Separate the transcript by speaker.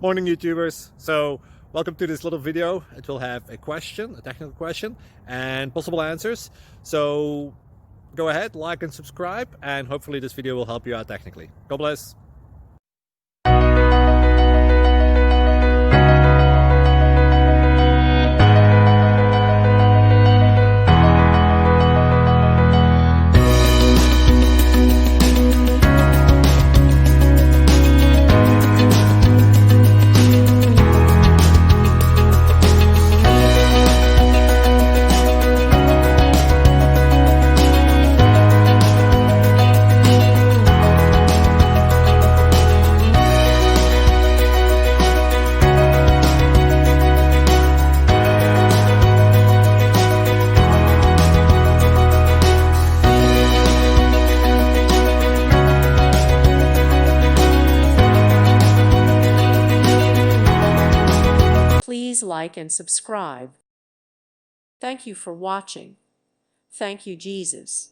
Speaker 1: Morning YouTubers. So welcome to this little video. It will have a question, a technical question, and possible answers. So go ahead, like and subscribe, and hopefully this video will help you out technically. God bless.
Speaker 2: Please like and subscribe. Thank you for watching. Thank you, Jesus.